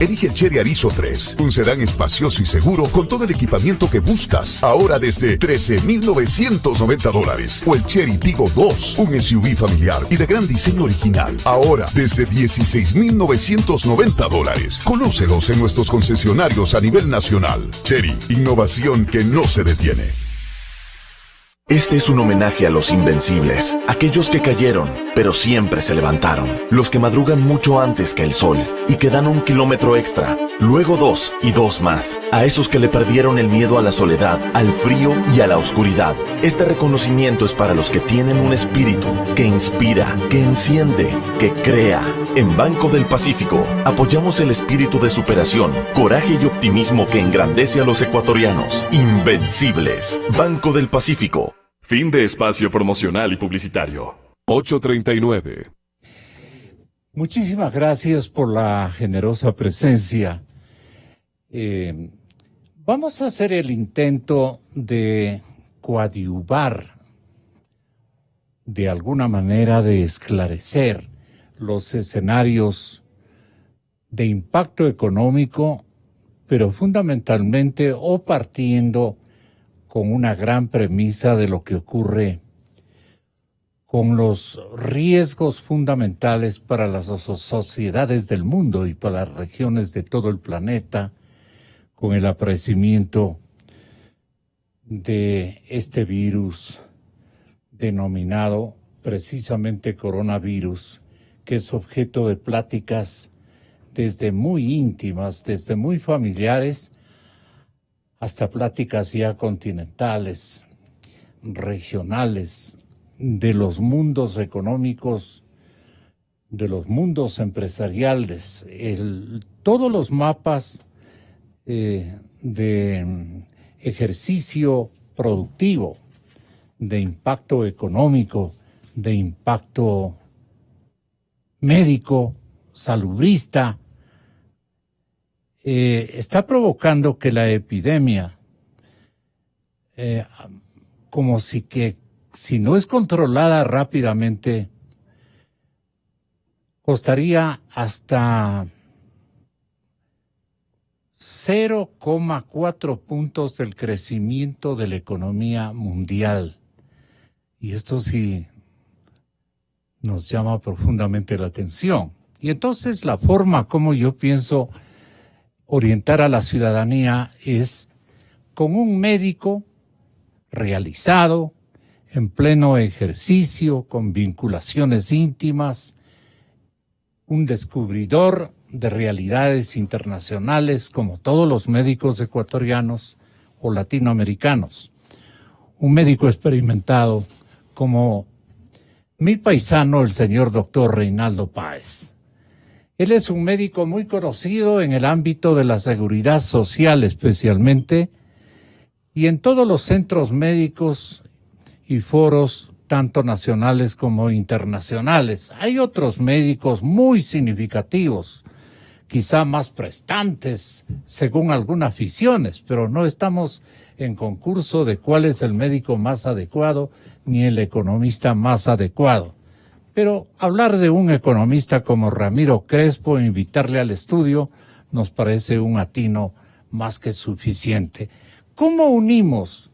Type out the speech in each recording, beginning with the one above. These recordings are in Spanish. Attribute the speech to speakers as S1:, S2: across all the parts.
S1: Elige el Chery Arizo 3, un sedán espacioso y seguro con todo el equipamiento que buscas, ahora desde $13,990. O el Chery Tiggo 2, un SUV familiar y de gran diseño original, ahora desde $16,990. Conócelos en nuestros concesionarios a nivel nacional. Chery, innovación que no se detiene.
S2: Este es un homenaje a los invencibles, aquellos que cayeron, pero siempre se levantaron, los que madrugan mucho antes que el sol y que dan 1 kilómetro extra, luego 2 y 2 más, a esos que le perdieron el miedo a la soledad, al frío y a la oscuridad. Este reconocimiento es para los que tienen un espíritu que inspira, que enciende, que crea. En Banco del Pacífico apoyamos el espíritu de superación, coraje y optimismo que engrandece a los ecuatorianos. Invencibles. Banco del Pacífico.
S3: Fin de espacio promocional y publicitario. 8:39.
S4: Muchísimas gracias por la generosa presencia. Vamos a hacer el intento de coadyuvar, de alguna manera de esclarecer los escenarios de impacto económico, pero fundamentalmente o partiendo con una gran premisa de lo que ocurre con los riesgos fundamentales para las sociedades del mundo y para las regiones de todo el planeta, con el aparecimiento de este virus denominado precisamente coronavirus, que es objeto de pláticas desde muy íntimas, desde muy familiares, hasta pláticas ya continentales, regionales, de los mundos económicos, de los mundos empresariales, todos los mapas de ejercicio productivo, de impacto económico, de impacto médico, salubrista, está provocando que la epidemia, como si no es controlada rápidamente, costaría hasta 0,4 puntos del crecimiento de la economía mundial. Y esto sí nos llama profundamente la atención. Y entonces la forma como yo pienso orientar a la ciudadanía es con un médico realizado, en pleno ejercicio, con vinculaciones íntimas, un descubridor de realidades internacionales como todos los médicos ecuatorianos o latinoamericanos, un médico experimentado como mi paisano, el señor doctor Reinaldo Páez. Él es un médico muy conocido en el ámbito de la seguridad social especialmente y en todos los centros médicos y foros tanto nacionales como internacionales. Hay otros médicos muy significativos, quizá más prestantes según algunas visiones, pero no estamos en concurso de cuál es el médico más adecuado ni el economista más adecuado. Pero hablar de un economista como Ramiro Crespo e invitarle al estudio nos parece un atino más que suficiente. ¿Cómo unimos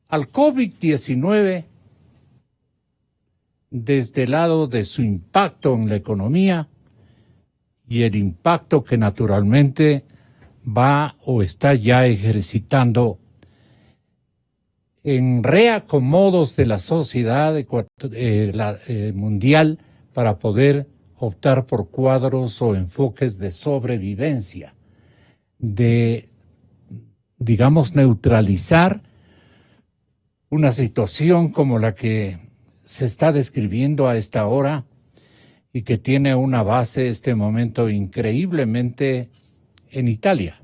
S4: al COVID-19 desde el lado de su impacto en la economía y el impacto que naturalmente va o está ya ejercitando en reacomodos de la sociedad mundial para poder optar por cuadros o enfoques de sobrevivencia, de, digamos, neutralizar una situación como la que se está describiendo a esta hora y que tiene una base este momento increíblemente en Italia.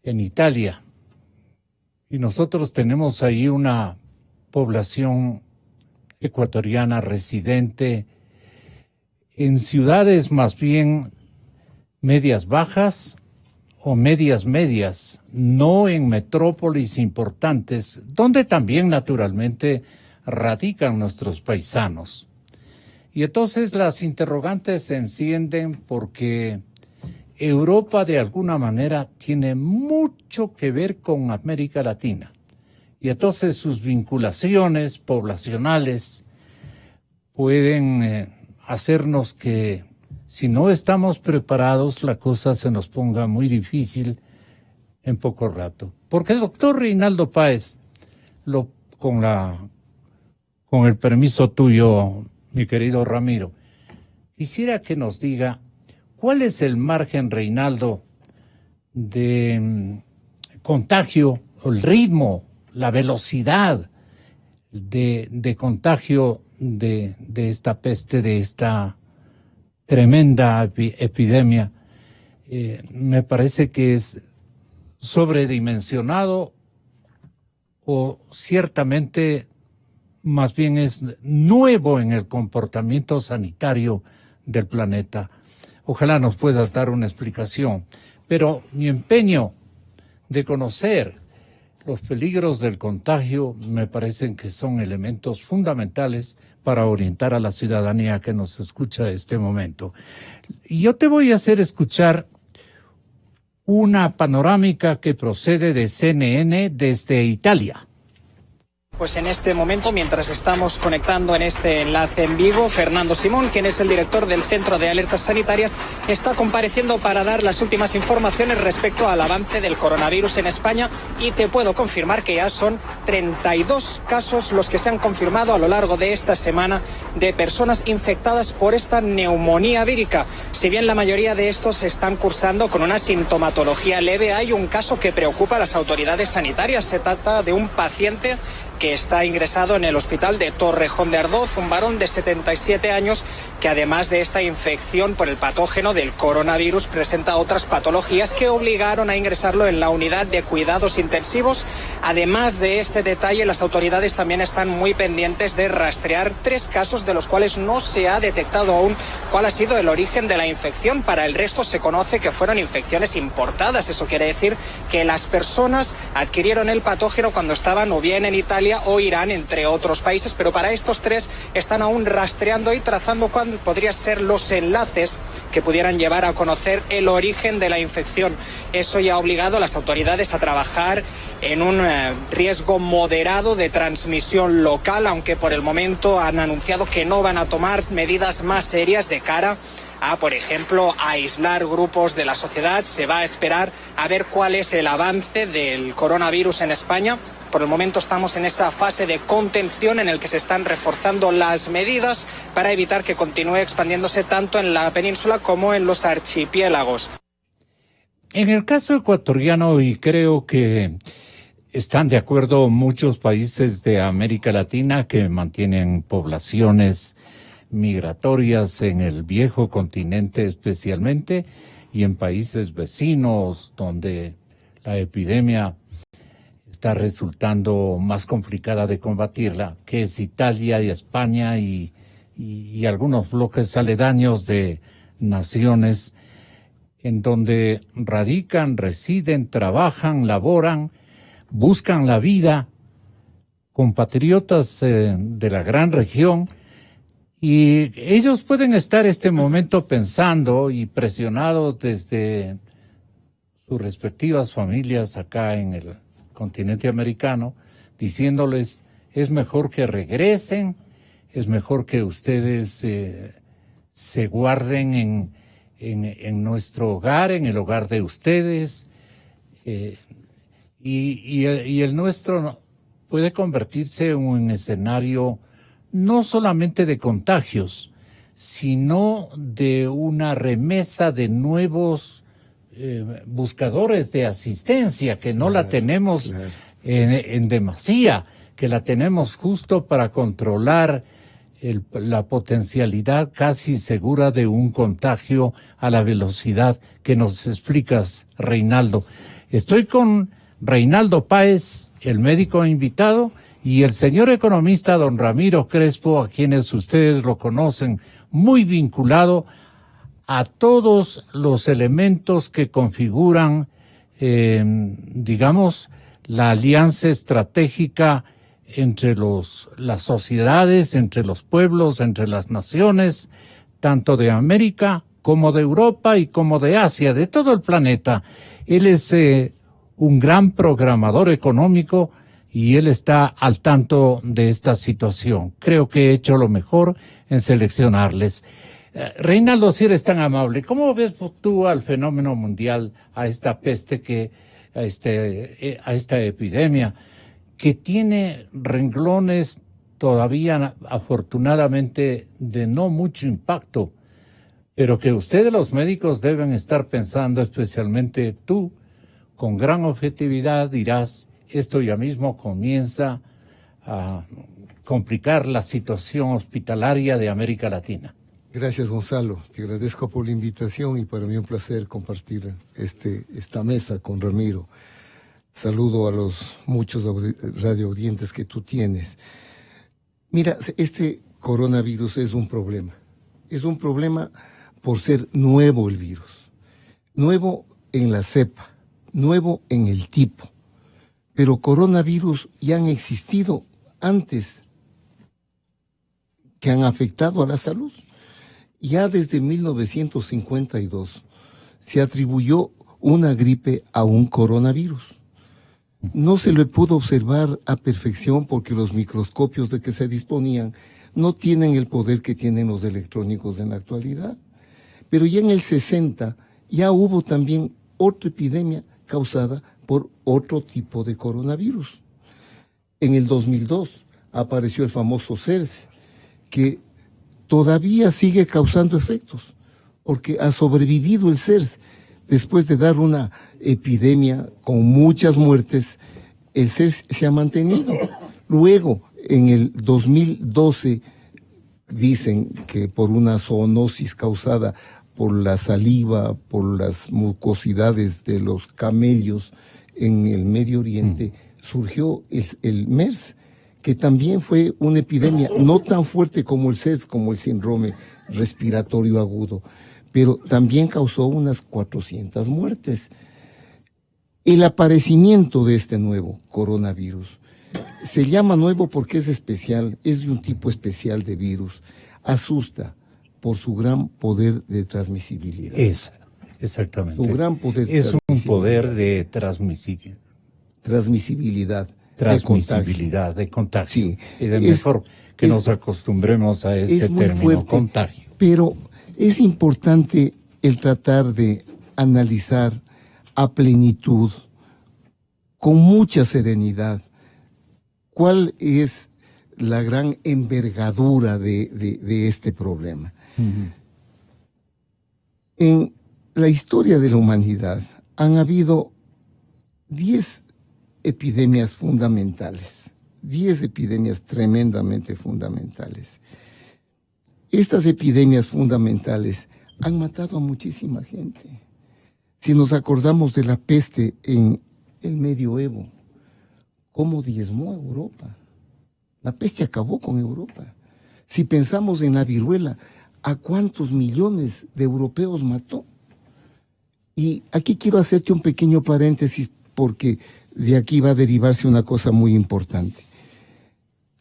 S4: En Italia. Y nosotros tenemos ahí una población ecuatoriana residente en ciudades más bien medias bajas o medias, no en metrópolis importantes, donde también naturalmente radican nuestros paisanos. Y entonces las interrogantes se encienden porque Europa de alguna manera tiene mucho que ver con América Latina. Y entonces sus vinculaciones poblacionales pueden hacernos que si no estamos preparados la cosa se nos ponga muy difícil en poco rato. Porque el doctor Reinaldo Páez, con el permiso tuyo, mi querido Ramiro, quisiera que nos diga cuál es el margen, Reinaldo, de contagio, el ritmo, la velocidad de contagio de esta peste, de esta tremenda epidemia. Me parece que es sobredimensionado o ciertamente más bien es nuevo en el comportamiento sanitario del planeta. Ojalá nos puedas dar una explicación. Pero mi empeño de conocer los peligros del contagio me parecen que son elementos fundamentales para orientar a la ciudadanía que nos escucha en este momento. Y yo te voy a hacer escuchar una panorámica que procede de CNN desde Italia.
S5: Pues en este momento, mientras estamos conectando en este enlace en Vigo, Fernando Simón, quien es el director del Centro de Alertas Sanitarias, está compareciendo para dar las últimas informaciones respecto al avance del coronavirus en España, y te puedo confirmar que ya son 32 casos los que se han confirmado a lo largo de esta semana de personas infectadas por esta neumonía vírica. Si bien la mayoría de estos están cursando con una sintomatología leve, hay un caso que preocupa a las autoridades sanitarias. Se trata de un paciente que está ingresado en el hospital de Torrejón de Ardoz, un varón de 77 años que además de esta infección por el patógeno del coronavirus presenta otras patologías que obligaron a ingresarlo en la unidad de cuidados intensivos. Además de este detalle, las autoridades también están muy pendientes de rastrear 3 casos de los cuales no se ha detectado aún cuál ha sido el origen de la infección. Para el resto se conoce que fueron infecciones importadas. Eso quiere decir que las personas adquirieron el patógeno cuando estaban o bien en Italia o Irán, entre otros países, pero para estos 3 están aún rastreando y trazando cuándo podrían ser los enlaces que pudieran llevar a conocer el origen de la infección. Eso ya ha obligado a las autoridades a trabajar en un riesgo moderado de transmisión local, aunque por el momento han anunciado que no van a tomar medidas más serias de cara a, por ejemplo, aislar grupos de la sociedad. Se va a esperar a ver cuál es el avance del coronavirus en España. Por el momento estamos en esa fase de contención en el que se están reforzando las medidas para evitar que continúe expandiéndose tanto en la península como en los archipiélagos.
S4: En el caso ecuatoriano, y creo que están de acuerdo muchos países de América Latina que mantienen poblaciones migratorias en el viejo continente especialmente, y en países vecinos donde la epidemia está resultando más complicada de combatirla, que es Italia y España y algunos bloques aledaños de naciones en donde radican, residen, trabajan, laboran, buscan la vida, compatriotas de la gran región, y ellos pueden estar este momento pensando y presionados desde sus respectivas familias acá en el continente americano, diciéndoles: es mejor que regresen, es mejor que ustedes se guarden en nuestro hogar, en el hogar de ustedes, y el nuestro puede convertirse en un escenario no solamente de contagios, sino de una remesa de nuevos buscadores de asistencia, que no la tenemos en demasía, que la tenemos justo para controlar la potencialidad casi segura de un contagio a la velocidad que nos explicas, Reinaldo. Estoy con Reinaldo Páez, el médico invitado, y el señor economista don Ramiro Crespo, a quienes ustedes lo conocen, muy vinculado a todos los elementos que configuran, digamos, la alianza estratégica entre las sociedades, entre los pueblos, entre las naciones, tanto de América como de Europa y como de Asia, de todo el planeta. Él es un gran programador económico y él está al tanto de esta situación. Creo que he hecho lo mejor en seleccionarles. Reinaldo, si eres tan amable, ¿cómo ves tú al fenómeno mundial, a esta peste a esta epidemia, que tiene renglones todavía afortunadamente de no mucho impacto, pero que ustedes los médicos deben estar pensando, especialmente tú, con gran objetividad dirás, esto ya mismo comienza a complicar la situación hospitalaria de América Latina?
S6: Gracias, Gonzalo. Te agradezco por la invitación y para mí un placer compartir esta mesa con Ramiro. Saludo a los muchos radioaudientes que tú tienes. Mira, este coronavirus es un problema. Es un problema por ser nuevo el virus. Nuevo en la cepa, nuevo en el tipo. Pero coronavirus ya han existido antes que han afectado a la salud. Ya desde 1952 se atribuyó una gripe a un coronavirus. No se le pudo observar a perfección porque los microscopios de que se disponían no tienen el poder que tienen los electrónicos en la actualidad. Pero ya en el 60 ya hubo también otra epidemia causada por otro tipo de coronavirus. En el 2002 apareció el famoso SARS, que todavía sigue causando efectos, porque ha sobrevivido el SARS. Después de dar una epidemia con muchas muertes, el SARS se ha mantenido. Luego, en el 2012, dicen que por una zoonosis causada por la saliva, por las mucosidades de los camellos en el Medio Oriente, surgió el MERS, que también fue una epidemia no tan fuerte como el SARS, como el síndrome respiratorio agudo, pero también causó unas 400 muertes. El aparecimiento de este nuevo coronavirus se llama nuevo porque es especial, es de un tipo especial de virus, asusta por su gran poder de transmisibilidad.
S4: Exactamente.
S6: Su gran poder de
S4: es un poder de transmisibilidad, de contagio. Sí, y de mejor que nos acostumbremos a ese término, fuerte, contagio.
S6: Pero es importante el tratar de analizar a plenitud, con mucha serenidad, cuál es la gran envergadura de este problema. Uh-huh. En la historia de la humanidad han habido 10 epidemias fundamentales, 10 epidemias tremendamente fundamentales. Estas epidemias fundamentales han matado a muchísima gente. Si nos acordamos de la peste en el medioevo, cómo diezmó a Europa. La peste acabó con Europa. Si pensamos en la viruela, ¿a cuántos millones de europeos mató? Y aquí quiero hacerte un pequeño paréntesis porque de aquí va a derivarse una cosa muy importante.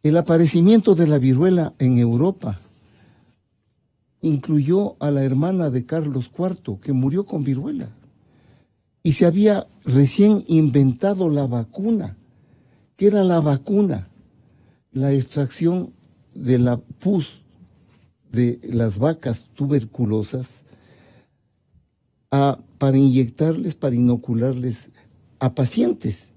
S6: El aparecimiento de la viruela en Europa incluyó a la hermana de Carlos IV, que murió con viruela. Y se había recién inventado la vacuna. ¿Qué era la vacuna? La extracción de la pus de las vacas tuberculosas para inyectarles, para inocularles a pacientes.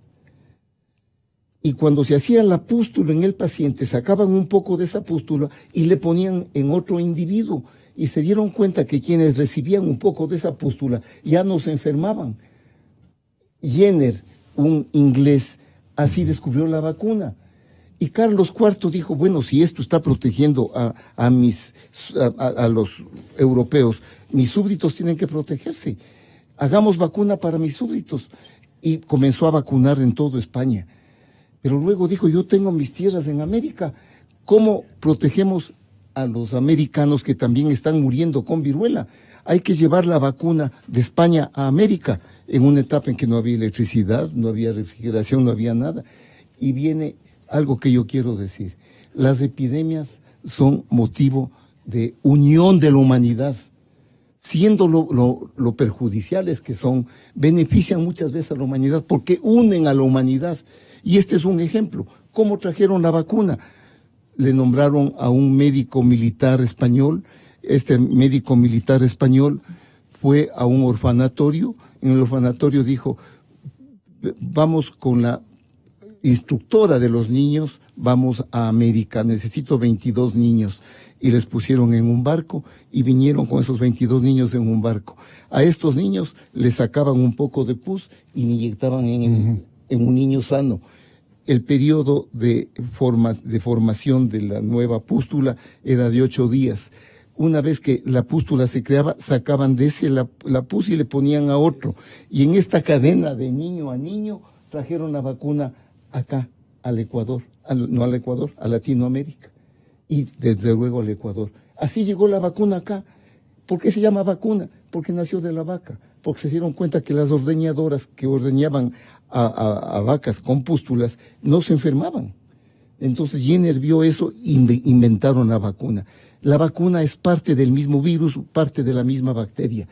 S6: Y cuando se hacía la pústula en el paciente, sacaban un poco de esa pústula y le ponían en otro individuo. Y se dieron cuenta que quienes recibían un poco de esa pústula ya no se enfermaban. Jenner, un inglés, así descubrió la vacuna. Y Carlos IV dijo, bueno, si esto está protegiendo a los europeos, mis súbditos tienen que protegerse. Hagamos vacuna para mis súbditos. Y comenzó a vacunar en toda España. Pero luego dijo, yo tengo mis tierras en América. ¿Cómo protegemos a los americanos que también están muriendo con viruela? Hay que llevar la vacuna de España a América, en una etapa en que no había electricidad, no había refrigeración, no había nada. Y viene algo que yo quiero decir. Las epidemias son motivo de unión de la humanidad. Siendo lo perjudiciales que son, benefician muchas veces a la humanidad porque unen a la humanidad. Y este es un ejemplo. ¿Cómo trajeron la vacuna? Le nombraron a un médico militar español. Este médico militar español fue a un orfanatorio. En el orfanatorio dijo, vamos con la instructora de los niños, vamos a América, necesito 22 niños. Y les pusieron en un barco y vinieron con esos 22 niños en un barco. A estos niños les sacaban un poco de pus y inyectaban en un niño sano. El periodo de formación de la nueva pústula era de 8 días. Una vez que la pústula se creaba, sacaban de ese la pus y le ponían a otro. Y en esta cadena de niño a niño trajeron la vacuna acá, al Ecuador, no al Ecuador, a Latinoamérica. Y desde luego al Ecuador. Así llegó la vacuna acá. ¿Por qué se llama vacuna? Porque nació de la vaca. Porque se dieron cuenta que las ordeñadoras que ordeñaban a vacas con pústulas no se enfermaban. Entonces Jenner vio eso e inventaron la vacuna. La vacuna es parte del mismo virus, parte de la misma bacteria.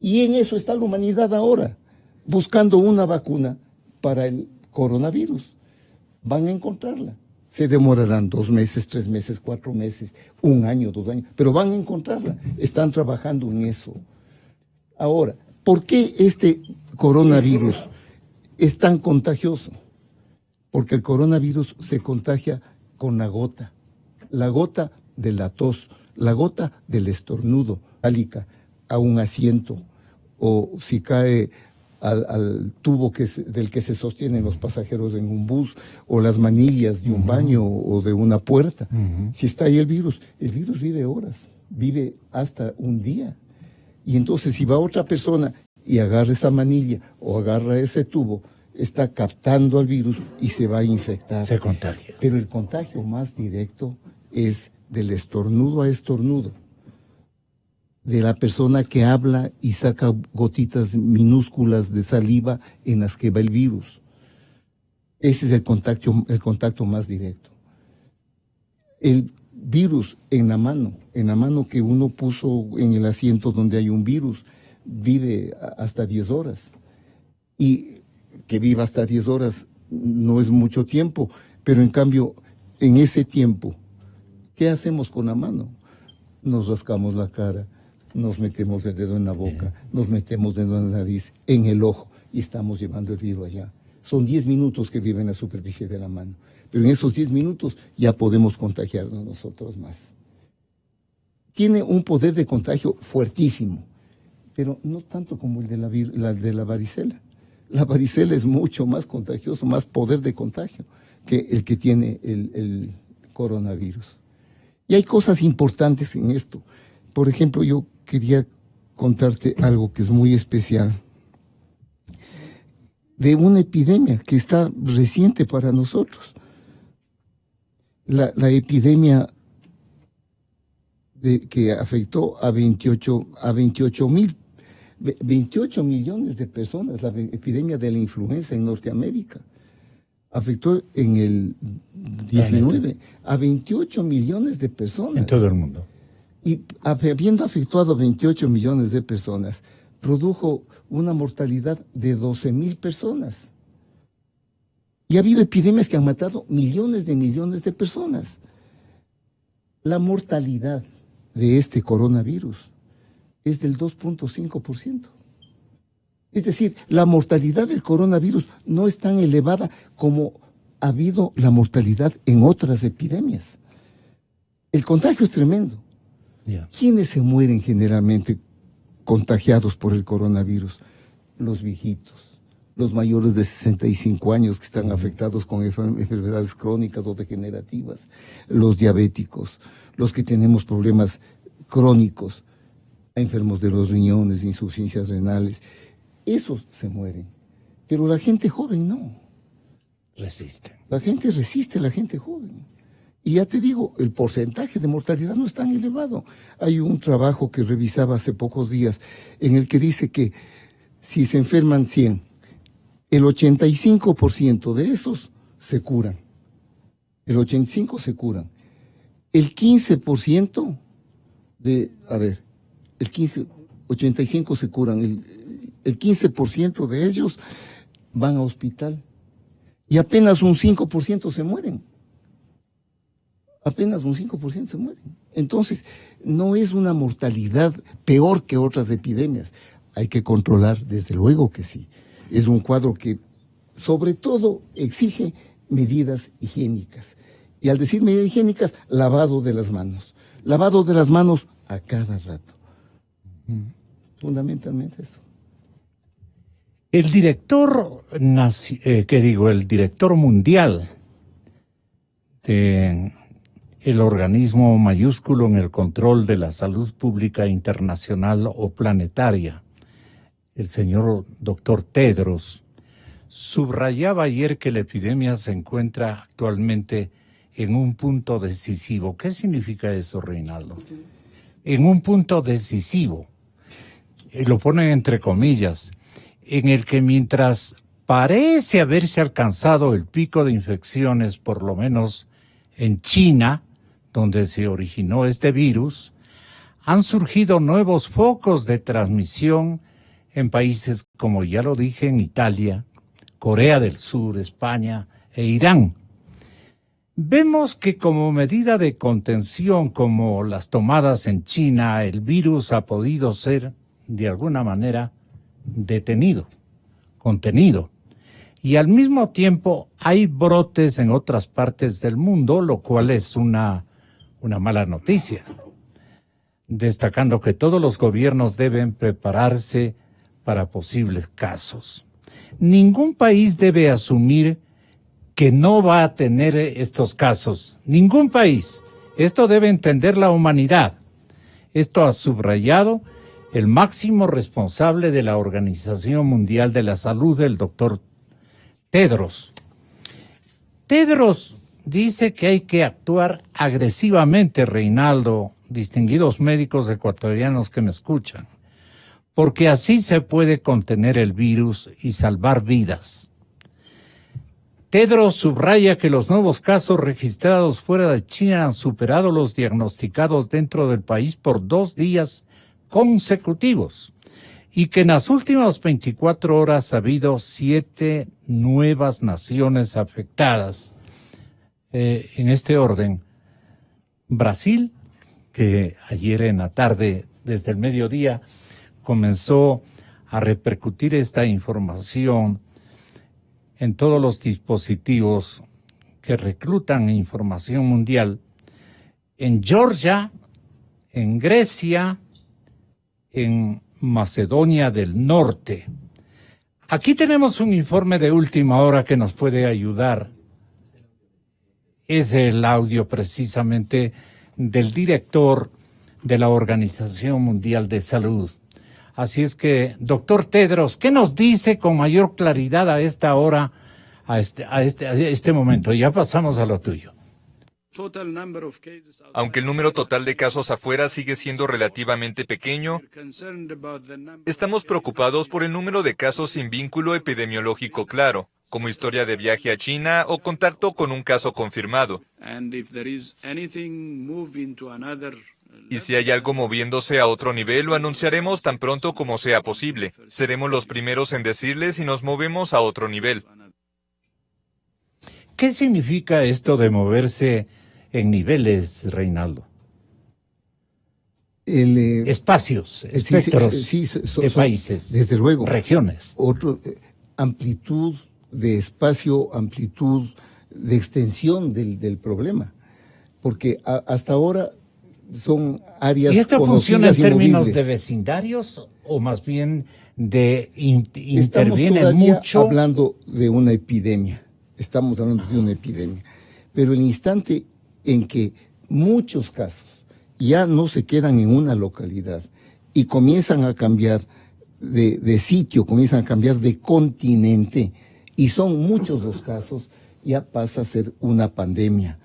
S6: Y en eso está la humanidad ahora, buscando una vacuna para el coronavirus. Van a encontrarla. Se demorarán 2 meses, 3 meses, 4 meses, 1 año, 2 años, pero van a encontrarla. Están trabajando en eso. Ahora, ¿por qué este coronavirus es tan contagioso? Porque el coronavirus se contagia con la gota de la tos, la gota del estornudo, a un asiento, o si cae al tubo del que se sostienen los pasajeros en un bus, o las manillas de un baño o de una puerta. Si está ahí el virus vive horas, vive hasta un día. Y entonces si va otra persona y agarra esa manilla o agarra ese tubo, está captando al virus y se va a infectar.
S4: Se contagia.
S6: Pero el contagio más directo es del estornudo a estornudo, de la persona que habla y saca gotitas minúsculas de saliva en las que va el virus. Ese es el contacto más directo. El virus en la mano que uno puso en el asiento donde hay un virus, vive hasta 10 horas. Y que viva hasta 10 horas no es mucho tiempo, pero en cambio, en ese tiempo, ¿qué hacemos con la mano? Nos rascamos la cara, nos metemos el dedo en la boca, nos metemos el dedo en la nariz, en el ojo, y estamos llevando el virus allá. Son 10 minutos que vive en la superficie de la mano, pero en esos 10 minutos ya podemos contagiarnos nosotros más. Tiene un poder de contagio fuertísimo, pero no tanto como el de la varicela. La varicela es mucho más contagioso, más poder de contagio que el que tiene el coronavirus. Y hay cosas importantes en esto. Por ejemplo, yo quería contarte algo que es muy especial, de una epidemia que está reciente para nosotros. La epidemia que afectó a 28 millones de personas, la epidemia de la influenza en Norteamérica. Afectó en el 19 a 28 millones de personas.
S4: En todo el mundo.
S6: Y habiendo afectado a 28 millones de personas, produjo una mortalidad de 12,000 personas. Y ha habido epidemias que han matado millones de personas. La mortalidad de este coronavirus es del 2.5%. Es decir, la mortalidad del coronavirus no es tan elevada como ha habido la mortalidad en otras epidemias. El contagio es tremendo. ¿Quiénes se mueren generalmente contagiados por el coronavirus? Los viejitos, los mayores de 65 años que están afectados con enfermedades crónicas o degenerativas, los diabéticos, los que tenemos problemas crónicos, enfermos de los riñones, insuficiencias renales, esos se mueren. Pero la gente joven no.
S4: Resisten.
S6: La gente resiste, la gente joven. Y ya te digo, el porcentaje de mortalidad no es tan elevado. Hay un trabajo que revisaba hace pocos días en el que dice que si se enferman 100, el 85% de esos se curan. el 85% se curan. El 15% el 85 se curan, el 15% de ellos van a hospital y apenas un 5% se mueren. Apenas un 5% se mueren. Entonces, no es una mortalidad peor que otras epidemias. Hay que controlar, desde luego que sí. Es un cuadro que, sobre todo, exige medidas higiénicas. Y al decir medidas higiénicas, lavado de las manos. Lavado de las manos a cada rato. Fundamentalmente eso.
S4: El director, el director mundial de el organismo mayúsculo en el control de la salud pública internacional o planetaria, el señor doctor Tedros, subrayaba ayer que la epidemia se encuentra actualmente en un punto decisivo. ¿Qué significa eso, Reinaldo? En un punto decisivo, lo ponen entre comillas, en el que mientras parece haberse alcanzado el pico de infecciones, por lo menos en China, donde se originó este virus, han surgido nuevos focos de transmisión en países como ya lo dije, en Italia, Corea del Sur, España e Irán. Vemos que como medida de contención, como las tomadas en China, el virus ha podido ser, de alguna manera, detenido, contenido. Y al mismo tiempo hay brotes en otras partes del mundo, lo cual es una mala noticia. Destacando que todos los gobiernos deben prepararse para posibles casos. Ningún país debe asumir que no va a tener estos casos. Ningún país. Esto debe entender la humanidad. Esto ha subrayado el máximo responsable de la Organización Mundial de la Salud, el doctor Tedros. Tedros dice que hay que actuar agresivamente, Reinaldo, distinguidos médicos ecuatorianos que me escuchan, porque así se puede contener el virus y salvar vidas. Tedros subraya que los nuevos casos registrados fuera de China han superado los diagnosticados dentro del país por 2 días consecutivos y que en las últimas 24 horas ha habido 7 nuevas naciones afectadas. En este orden, Brasil, que ayer en la tarde, desde el mediodía, comenzó a repercutir esta información en todos los dispositivos que reclutan información mundial, en Georgia, en Grecia, en Macedonia del Norte. Aquí tenemos un informe de última hora que nos puede ayudar. Es el audio precisamente del director de la Organización Mundial de Salud. Así es que, doctor Tedros, ¿qué nos dice con mayor claridad a esta hora, a este momento? Ya pasamos a lo tuyo.
S7: Aunque el número total de casos afuera sigue siendo relativamente pequeño, estamos preocupados por el número de casos sin vínculo epidemiológico claro, como historia de viaje a China o contacto con un caso confirmado. Y si hay algo moviéndose a otro nivel, lo anunciaremos tan pronto como sea posible. Seremos los primeros en decirles si nos movemos a otro nivel.
S4: ¿Qué significa esto de moverse en niveles, Reinaldo? Espacios, espectros de países,
S6: desde luego,
S4: regiones.
S6: Amplitud de espacio, amplitud de extensión del problema. Porque hasta ahora son áreas.
S4: ¿Y esto funciona en términos
S6: movibles
S4: de vecindarios o más bien de interviene mucho?
S6: Hablando de una epidemia. Estamos hablando de una epidemia. Pero el instante en que muchos casos ya no se quedan en una localidad y comienzan a cambiar de sitio, comienzan a cambiar de continente, y son muchos los casos, ya pasa a ser una pandemia.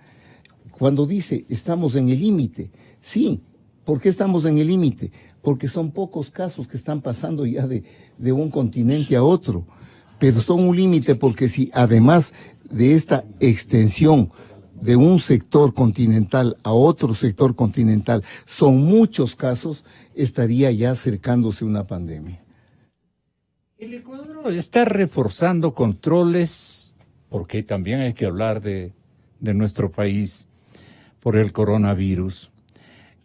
S6: Cuando dice estamos en el límite, sí, ¿por qué estamos en el límite? Porque son pocos casos que están pasando ya de un continente a otro, pero son un límite porque si además de esta extensión de un sector continental a otro sector continental, son muchos casos, estaría ya acercándose una pandemia.
S4: El Ecuador está reforzando controles, porque también hay que hablar de nuestro país por el coronavirus.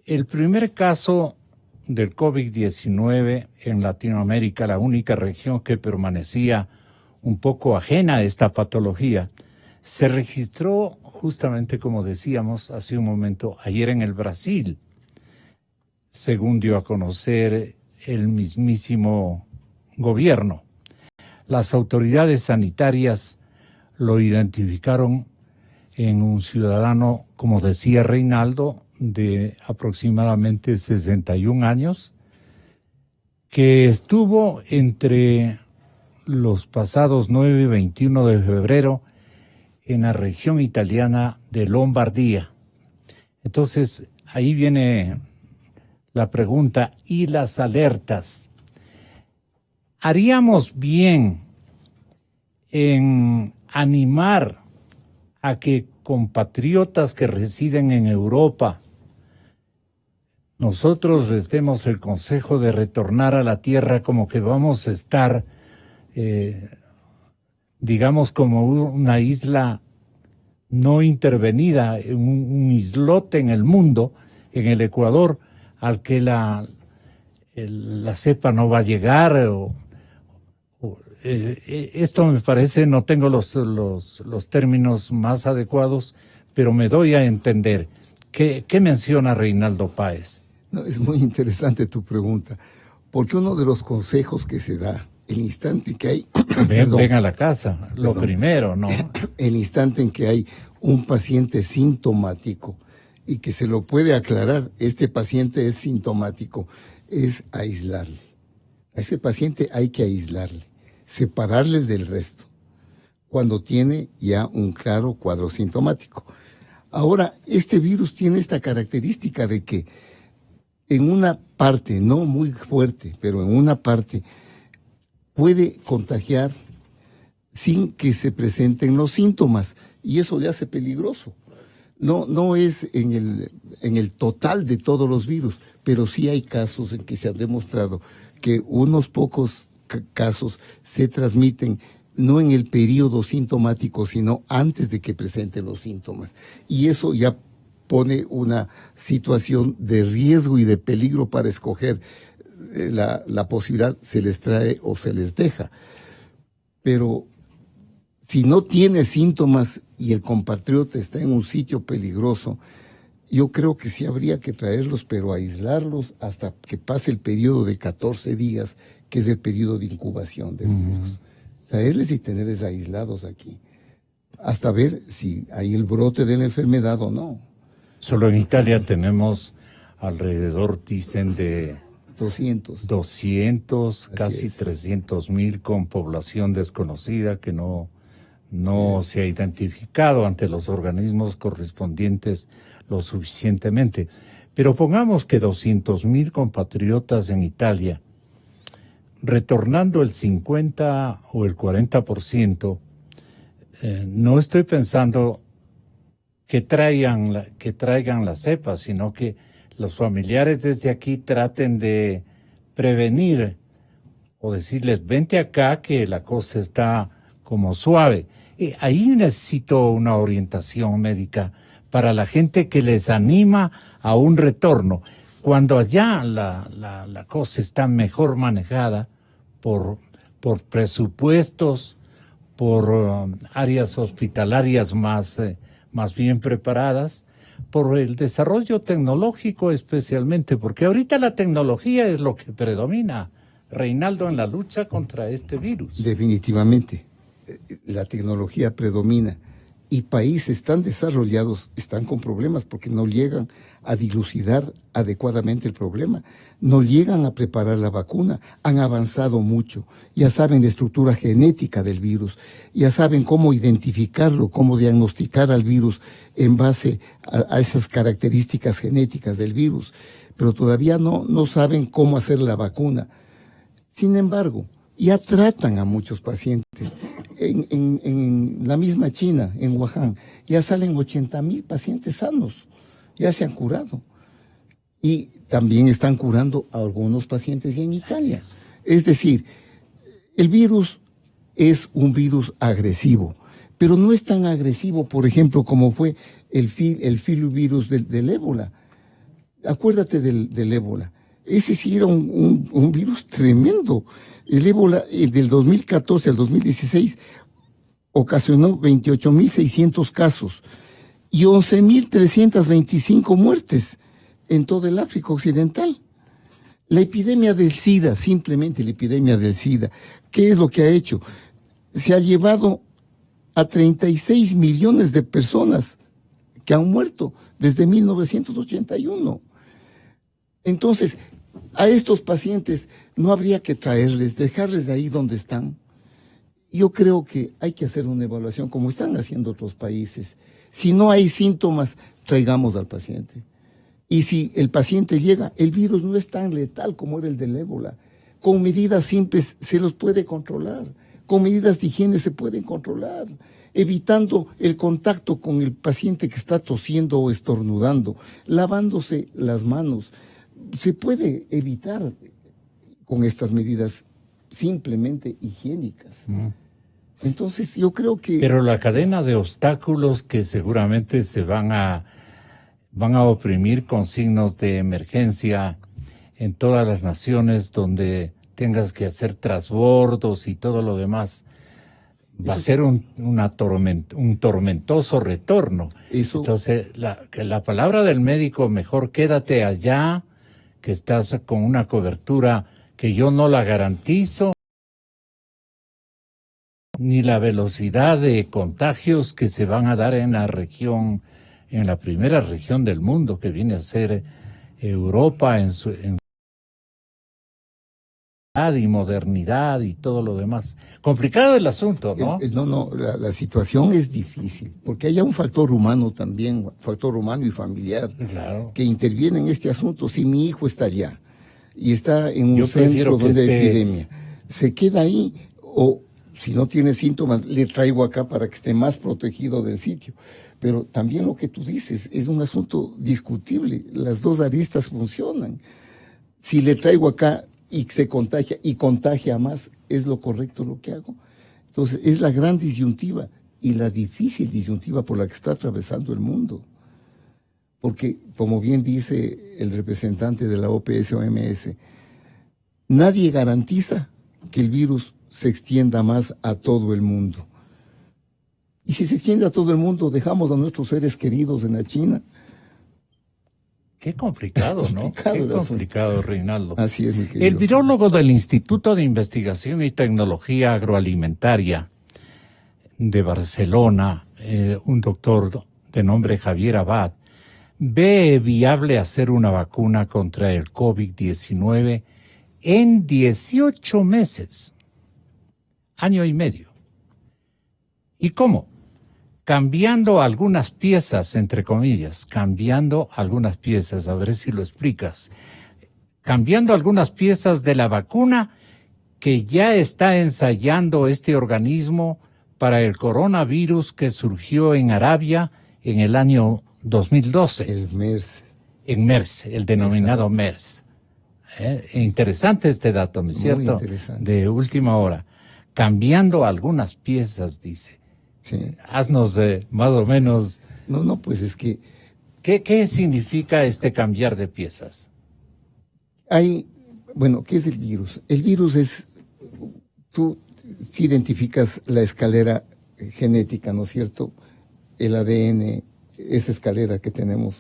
S4: El primer caso del COVID-19 en Latinoamérica, la única región que permanecía un poco ajena a esta patología, se registró justamente, como decíamos hace un momento, ayer en el Brasil, según dio a conocer el mismísimo gobierno. Las autoridades sanitarias lo identificaron en un ciudadano, como decía Reinaldo, de aproximadamente 61 años, que estuvo entre los pasados 9 y 21 de febrero en la región italiana de Lombardía. Entonces, ahí viene la pregunta y las alertas. ¿Haríamos bien en animar a que compatriotas que residen en Europa, nosotros les demos el consejo de retornar a la tierra como que vamos a estar, digamos, como una isla no intervenida, un islote en el mundo, en el Ecuador, al que la cepa no va a llegar? Esto me parece, no tengo los términos más adecuados, pero me doy a entender. ¿Qué menciona Reinaldo Páez?
S6: No, es muy interesante tu pregunta, porque uno de los consejos que se da, el instante que hay...
S4: Ven a la casa, lo primero, ¿no?
S6: El instante en que hay un paciente sintomático y que se lo puede aclarar, este paciente es sintomático, es aislarle. A ese paciente hay que aislarle, separarle del resto, cuando tiene ya un claro cuadro sintomático. Ahora, este virus tiene esta característica de que en una parte, no muy fuerte, pero en una parte, puede contagiar sin que se presenten los síntomas, y eso le hace peligroso. No es en el total de todos los virus, pero sí hay casos en que se ha demostrado que unos pocos casos se transmiten no en el periodo sintomático, sino antes de que presenten los síntomas. Y eso ya pone una situación de riesgo y de peligro para escoger la posibilidad, se les trae o se les deja. Pero si no tiene síntomas y el compatriota está en un sitio peligroso, yo creo que sí habría que traerlos, pero aislarlos hasta que pase el periodo de 14 días, que es el periodo de incubación del virus. Traerles y tenerles aislados aquí, hasta ver si hay el brote de la enfermedad o no.
S4: Solo en Italia tenemos alrededor, dicen, de
S6: 200,
S4: casi 300,000 con población desconocida que no se ha identificado ante los organismos correspondientes lo suficientemente. Pero pongamos que 200,000 compatriotas en Italia, retornando el 50 o el 40%, no estoy pensando que traigan la cepa, sino que los familiares desde aquí traten de prevenir o decirles, vente acá que la cosa está como suave. Y ahí necesito una orientación médica para la gente que les anima a un retorno. Cuando allá la cosa está mejor manejada por presupuestos, por áreas hospitalarias más bien preparadas, por el desarrollo tecnológico especialmente, porque ahorita la tecnología es lo que predomina, Reinaldo, en la lucha contra este virus.
S6: Definitivamente, la tecnología predomina y países tan desarrollados están con problemas porque no llegan a dilucidar adecuadamente el problema, no llegan a preparar la vacuna, han avanzado mucho, ya saben la estructura genética del virus, ya saben cómo identificarlo, cómo diagnosticar al virus en base a esas características genéticas del virus, pero todavía no saben cómo hacer la vacuna. Sin embargo, ya tratan a muchos pacientes. en la misma China, en Wuhan, ya salen 80,000 pacientes sanos, ya se han curado. Y también están curando a algunos pacientes en Italia. Es decir, el virus es un virus agresivo, pero no es tan agresivo, por ejemplo, como fue el filovirus del ébola. Acuérdate del ébola. Ese sí era un virus tremendo. El ébola del 2014 al 2016 ocasionó 28,600 casos y 11,325 muertes en todo el África Occidental. La epidemia del SIDA, simplemente la epidemia del SIDA, ¿qué es lo que ha hecho? Se ha llevado a 36 millones de personas que han muerto desde 1981. Entonces, a estos pacientes no habría que traerles, dejarles de ahí donde están. Yo creo que hay que hacer una evaluación como están haciendo otros países. Si no hay síntomas, traigamos al paciente. Y si el paciente llega, el virus no es tan letal como era el del ébola. Con medidas simples se los puede controlar. Con medidas de higiene se pueden controlar. Evitando el contacto con el paciente que está tosiendo o estornudando. Lavándose las manos. Se puede evitar con estas medidas simplemente higiénicas. Entonces yo creo que...
S4: Pero la cadena de obstáculos que seguramente se van a oprimir con signos de emergencia en todas las naciones donde tengas que hacer trasbordos y todo lo demás, va a ser un tormentoso retorno. Entonces, la palabra del médico, mejor quédate allá, que estás con una cobertura que yo no la garantizo, ni la velocidad de contagios que se van a dar en la región, en la primera región del mundo que viene a ser Europa en y modernidad y todo lo demás. Complicado el asunto, ¿no?
S6: La situación es difícil, porque hay un factor humano también, factor humano y familiar,
S4: claro,
S6: que interviene en este asunto. Si mi hijo está allá y está en un centro donde hay epidemia, se queda ahí, o si no tiene síntomas, le traigo acá para que esté más protegido del sitio. Pero también lo que tú dices es un asunto discutible. Las dos aristas funcionan. Si le traigo acá y se contagia y contagia más, ¿es lo correcto lo que hago? Entonces, es la gran disyuntiva y la difícil disyuntiva por la que está atravesando el mundo. Porque, como bien dice el representante de la OPS-OMS, nadie garantiza que el virus se extienda más a todo el mundo. Y si se extiende a todo el mundo, dejamos a nuestros seres queridos en la China.
S4: Qué complicado, ¿no? Qué complicado, Reinaldo.
S6: Así es, mi querido.
S4: El virólogo del Instituto de Investigación y Tecnología Agroalimentaria de Barcelona, un doctor de nombre Javier Abad, ve viable hacer una vacuna contra el COVID-19 en 18 meses, año y medio. ¿Y cómo? Cambiando algunas piezas, entre comillas, cambiando algunas piezas, a ver si lo explicas. Cambiando algunas piezas de la vacuna que ya está ensayando este organismo para el coronavirus que surgió en Arabia en el año 2012.
S6: El MERS.
S4: En MERS, el denominado MERS. Interesante este dato, ¿no es cierto?
S6: Muy interesante.
S4: De última hora. Cambiando algunas piezas, dice.
S6: Sí.
S4: Haznos más o menos...
S6: No, pues es que...
S4: ¿Qué significa este cambiar de piezas?
S6: ¿Qué es el virus? El virus es... Tú si identificas la escalera genética, ¿no es cierto? El ADN, esa escalera que tenemos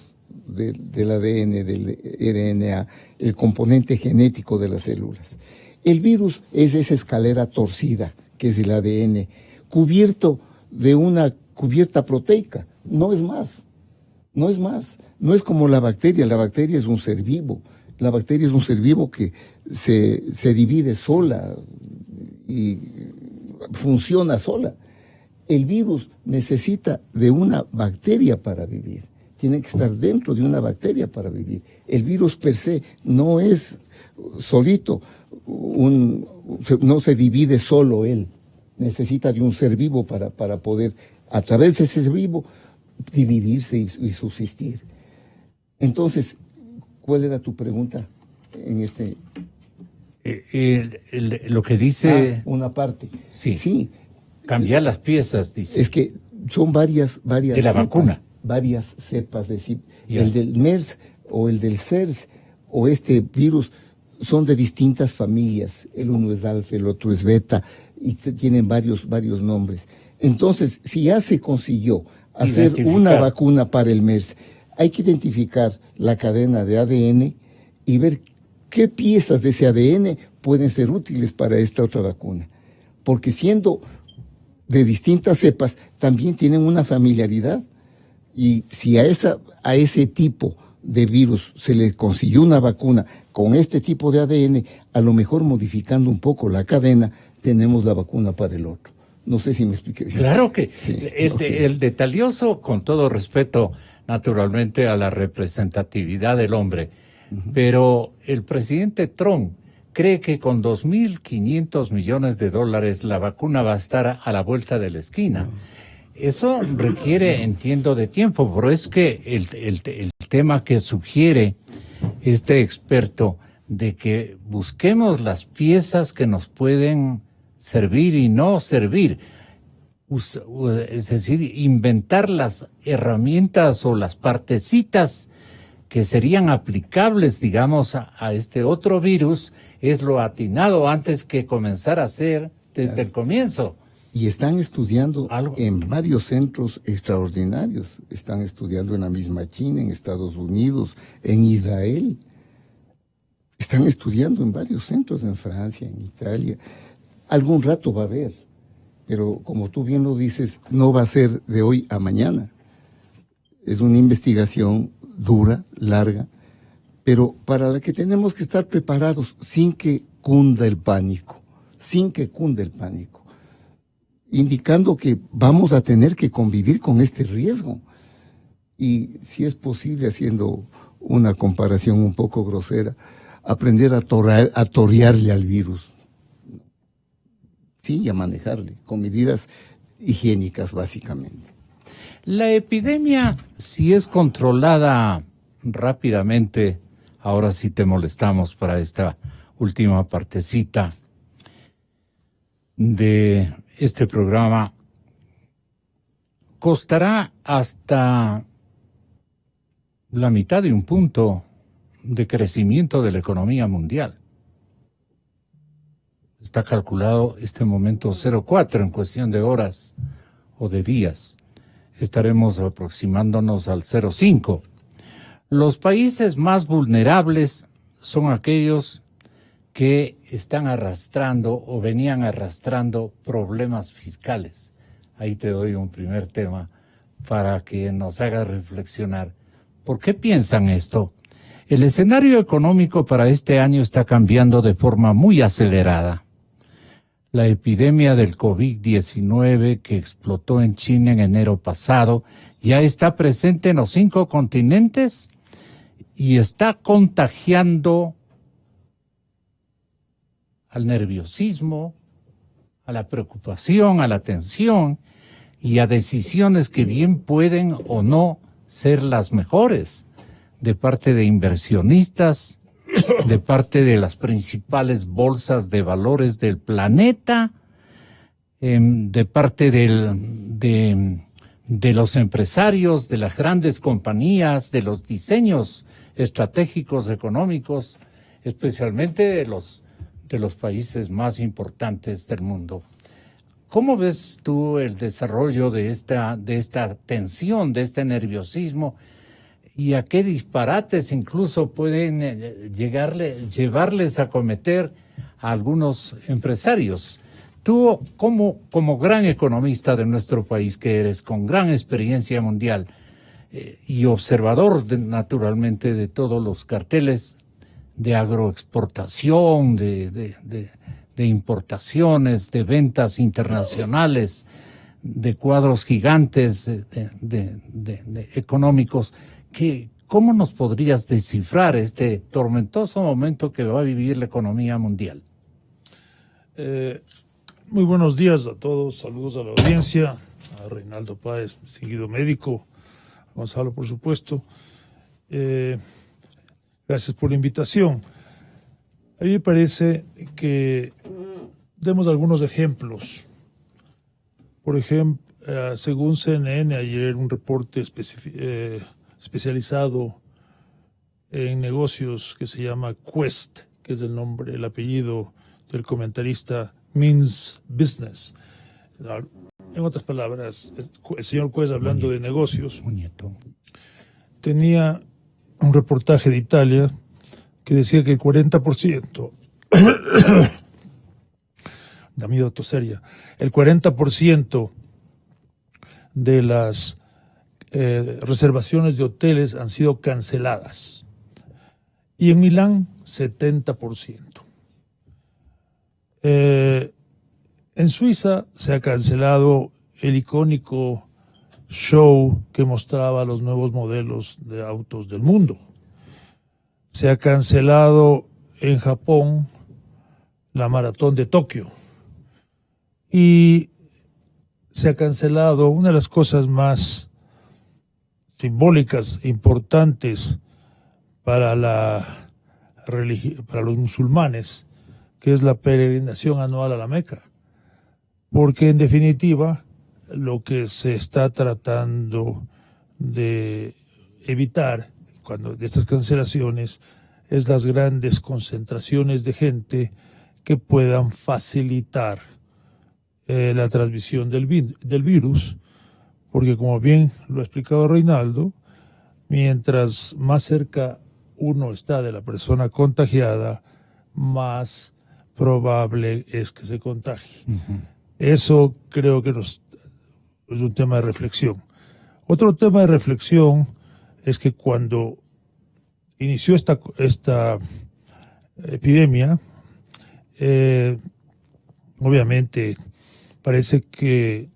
S6: del ADN, del RNA, el componente genético de las células. El virus es esa escalera torcida, que es el ADN, cubierto de una cubierta proteica, no es más. No es como la bacteria es un ser vivo. La bacteria es un ser vivo que se divide sola y funciona sola. El virus necesita de una bacteria para vivir. Tiene que estar dentro de una bacteria para vivir. El virus per se no es solito, no se divide solo él. necesita de un ser vivo para poder, a través de ese ser vivo, dividirse y subsistir. Entonces, ¿cuál era tu pregunta en este?
S4: Lo que dice...
S6: una parte.
S4: Sí.
S6: Sí.
S4: Cambiar las piezas, dice.
S6: Es que son varias
S4: de la
S6: cepas,
S4: vacuna.
S6: Varias cepas, es decir,
S4: Ya.
S6: el del MERS o el del SARS o este virus son de distintas familias. El uno es alfa, el otro es beta y tienen varios nombres. Entonces, si ya se consiguió hacer una vacuna para el MERS, hay que identificar la cadena de ADN y ver qué piezas de ese ADN pueden ser útiles para esta otra vacuna. Porque siendo de distintas cepas, también tienen una familiaridad. Y si a ese tipo de virus se le consiguió una vacuna con este tipo de ADN, a lo mejor modificando un poco la cadena, tenemos la vacuna para el otro. No sé si me expliqué bien.
S4: Claro que
S6: Sí,
S4: el de Talioso, con todo respeto, naturalmente, a la representatividad del hombre, pero el presidente Trump cree que con $2.500 millones la vacuna va a estar a la vuelta de la esquina. Eso requiere, entiendo, de tiempo, pero es que el tema que sugiere este experto de que busquemos las piezas que nos pueden servir y no servir, es decir, inventar las herramientas o las partecitas que serían aplicables, digamos, a este otro virus, es lo atinado antes que comenzar a hacer desde el comienzo.
S6: Y están estudiando
S4: ¿Algo?
S6: en varios centros extraordinarios. Están estudiando en la misma China, en Estados Unidos, en Israel. Están estudiando en varios centros, en Francia, en Italia. Algún rato va a haber, pero como tú bien lo dices, no va a ser de hoy a mañana. Es una investigación dura, larga, pero para la que tenemos que estar preparados sin que cunda el pánico, indicando que vamos a tener que convivir con este riesgo. Y si es posible, haciendo una comparación un poco grosera, aprender a torearle al virus. Sí, y a manejarle, con medidas higiénicas básicamente.
S4: La epidemia, si es controlada rápidamente, ahora sí te molestamos para esta última partecita de este programa, costará hasta la mitad de un punto de crecimiento de la economía mundial. Está calculado este momento 0,4 en cuestión de horas o de días. Estaremos aproximándonos al 0,5. Los países más vulnerables son aquellos que están arrastrando o venían arrastrando problemas fiscales. Ahí te doy un primer tema para que nos haga reflexionar. ¿Por qué piensan esto? El escenario económico para este año está cambiando de forma muy acelerada. La epidemia del COVID-19 que explotó en China en enero pasado ya está presente en los 5 continentes y está contagiando al nerviosismo, a la preocupación, a la tensión y a decisiones que bien pueden o no ser las mejores de parte de inversionistas, de parte de las principales bolsas de valores del planeta, de parte de los empresarios, de las grandes compañías, de los diseños estratégicos económicos, especialmente de los países más importantes del mundo. ¿Cómo ves tú el desarrollo de esta tensión, de este nerviosismo? ¿Y a qué disparates incluso pueden llevarles a cometer a algunos empresarios? Tú, como gran economista de nuestro país que eres, con gran experiencia mundial y observador naturalmente de todos los carteles de agroexportación, de importaciones, de ventas internacionales, de cuadros gigantes de económicos, ¿cómo nos podrías descifrar este tormentoso momento que va a vivir la economía mundial?
S8: Muy buenos días a todos, saludos a la audiencia, a Reinaldo Páez, distinguido médico, a Gonzalo, por supuesto. Gracias por la invitación. A mí me parece que demos algunos ejemplos. Por ejemplo, según CNN, ayer un reporte especializado en negocios que se llama Quest, que es el apellido del comentarista Means Business. En otras palabras, el señor Quest, hablando de negocios, tenía un reportaje de Italia que decía que el 40%, da miedo toser ya, el 40% de las reservaciones de hoteles han sido canceladas. Y en Milán, 70%. En Suiza se ha cancelado el icónico show que mostraba los nuevos modelos de autos del mundo. Se ha cancelado en Japón la maratón de Tokio. Y se ha cancelado una de las cosas más simbólicas, importantes para para los musulmanes, que es la peregrinación anual a la Meca. Porque en definitiva, lo que se está tratando de evitar de estas cancelaciones es las grandes concentraciones de gente que puedan facilitar la transmisión del virus, porque como bien lo ha explicado Reinaldo, mientras más cerca uno está de la persona contagiada, más probable es que se contagie. Uh-huh. Eso creo que es un tema de reflexión. Otro tema de reflexión es que cuando inició esta epidemia, obviamente parece que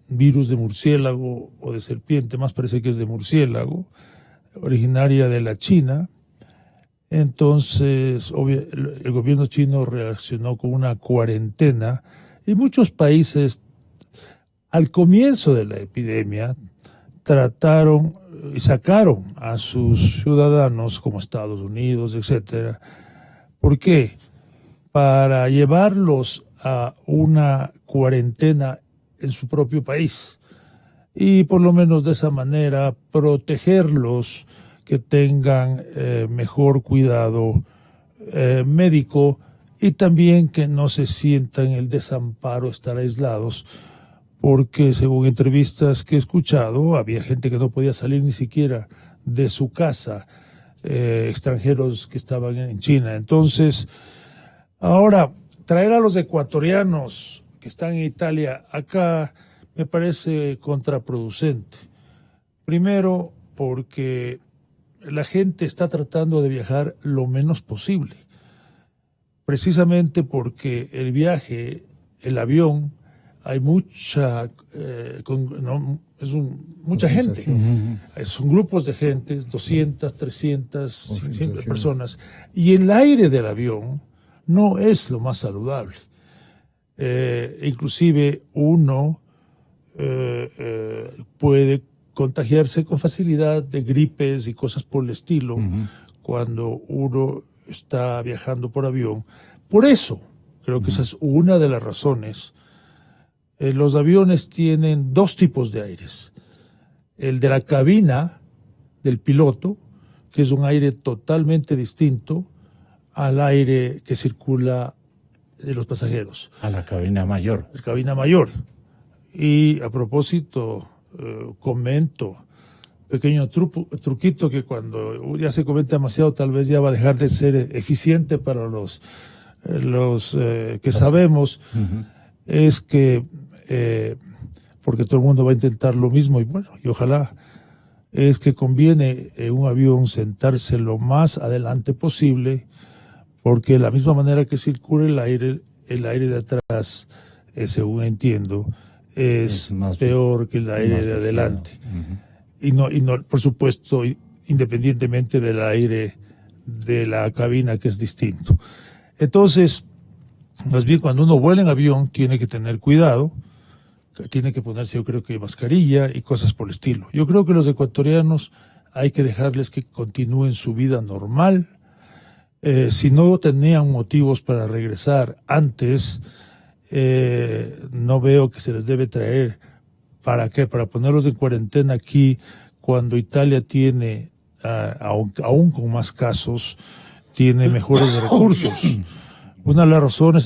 S8: virus de murciélago o de serpiente, más parece que es de murciélago, originaria de la China. Entonces, el gobierno chino reaccionó con una cuarentena y muchos países, al comienzo de la epidemia, trataron y sacaron a sus ciudadanos, como Estados Unidos, etcétera. ¿Por qué? Para llevarlos a una cuarentena en su propio país y por lo menos de esa manera protegerlos, que tengan mejor cuidado médico y también que no se sientan el desamparo, estar aislados, porque según entrevistas que he escuchado, había gente que no podía salir ni siquiera de su casa, extranjeros que estaban en China. Entonces, ahora, traer a los ecuatorianos que están en Italia acá me parece contraproducente. Primero, porque la gente está tratando de viajar lo menos posible, precisamente porque el viaje, el avión, hay mucha gente, son grupos de gente, 200, 300, 500 personas, y el aire del avión no es lo más saludable. Inclusive uno puede contagiarse con facilidad de gripes y cosas por el estilo cuando uno está viajando por avión. Por eso, creo que esa es una de las razones. Los aviones tienen dos tipos de aires. El de la cabina del piloto, que es un aire totalmente distinto al aire que circula de los pasajeros.
S4: A la cabina mayor.
S8: La cabina mayor. Y a propósito, comento, pequeño truquito que cuando ya se comenta demasiado tal vez ya va a dejar de ser eficiente para los que sabemos, es que, porque todo el mundo va a intentar lo mismo y bueno, y ojalá, es que conviene en un avión sentarse lo más adelante posible, porque de la misma manera que circula el aire de atrás, según entiendo, es peor que el aire de adelante. Y no, por supuesto, independientemente del aire de la cabina, que es distinto. Entonces, Más bien, cuando uno vuela en avión, tiene que tener cuidado, tiene que ponerse, yo creo que mascarilla y cosas por el estilo. Yo creo que los ecuatorianos hay que dejarles que continúen su vida normal. Si no tenían motivos para regresar antes, no veo que se les debe traer. ¿Para qué? Para ponerlos en cuarentena aquí, cuando Italia tiene, aún con más casos, tiene mejores recursos. Una de las razones,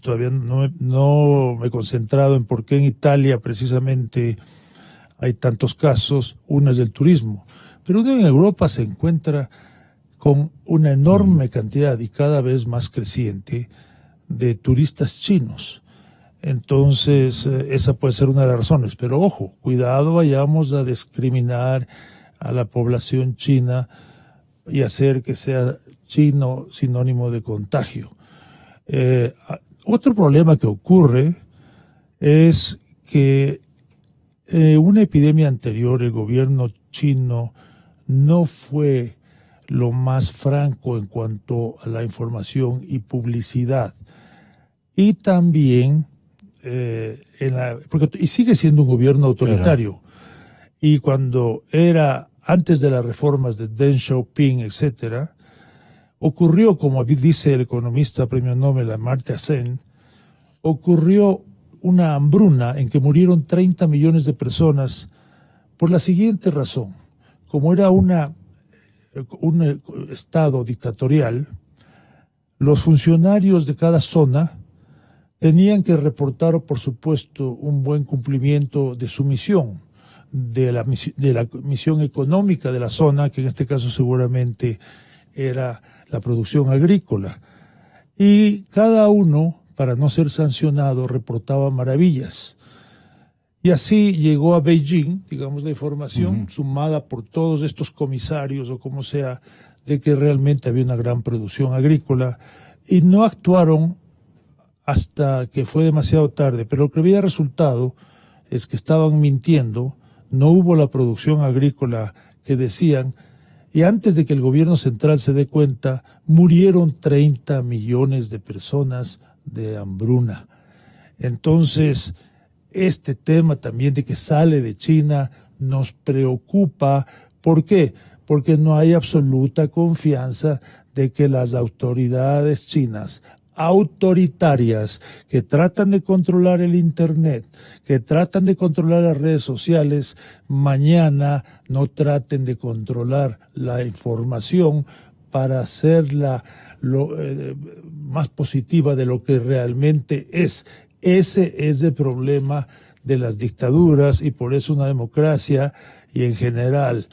S8: todavía no me he concentrado en por qué en Italia precisamente hay tantos casos. Una es del turismo, pero uno en Europa se encuentra con una enorme cantidad y cada vez más creciente de turistas chinos. Entonces, esa puede ser una de las razones. Pero ojo, cuidado, vayamos a discriminar a la población china y hacer que sea chino sinónimo de contagio. Otro problema que ocurre es que una epidemia anterior, el gobierno chino no fue lo más franco en cuanto a la información y publicidad. Y también, y sigue siendo un gobierno autoritario. Claro. Y cuando era antes de las reformas de Deng Xiaoping, etcétera, ocurrió, como dice el economista premio Nobel Amartya Sen, ocurrió una hambruna en que murieron 30 millones de personas por la siguiente razón. Como era un estado dictatorial, los funcionarios de cada zona tenían que reportar, por supuesto, un buen cumplimiento de su misión, de la misión económica de la zona, que en este caso seguramente era la producción agrícola. Y cada uno, para no ser sancionado, reportaba maravillas. Y así llegó a Beijing, digamos, la información sumada por todos estos comisarios o como sea, de que realmente había una gran producción agrícola, y no actuaron hasta que fue demasiado tarde. Pero lo que había resultado es que estaban mintiendo, no hubo la producción agrícola que decían, y antes de que el gobierno central se dé cuenta, murieron 30 millones de personas de hambruna. Entonces, este tema también de que sale de China nos preocupa. ¿Por qué? Porque no hay absoluta confianza de que las autoridades chinas, autoritarias, que tratan de controlar el Internet, que tratan de controlar las redes sociales, mañana no traten de controlar la información para hacerla más positiva de lo que realmente es. Ese es el problema de las dictaduras, y por eso una democracia, y en general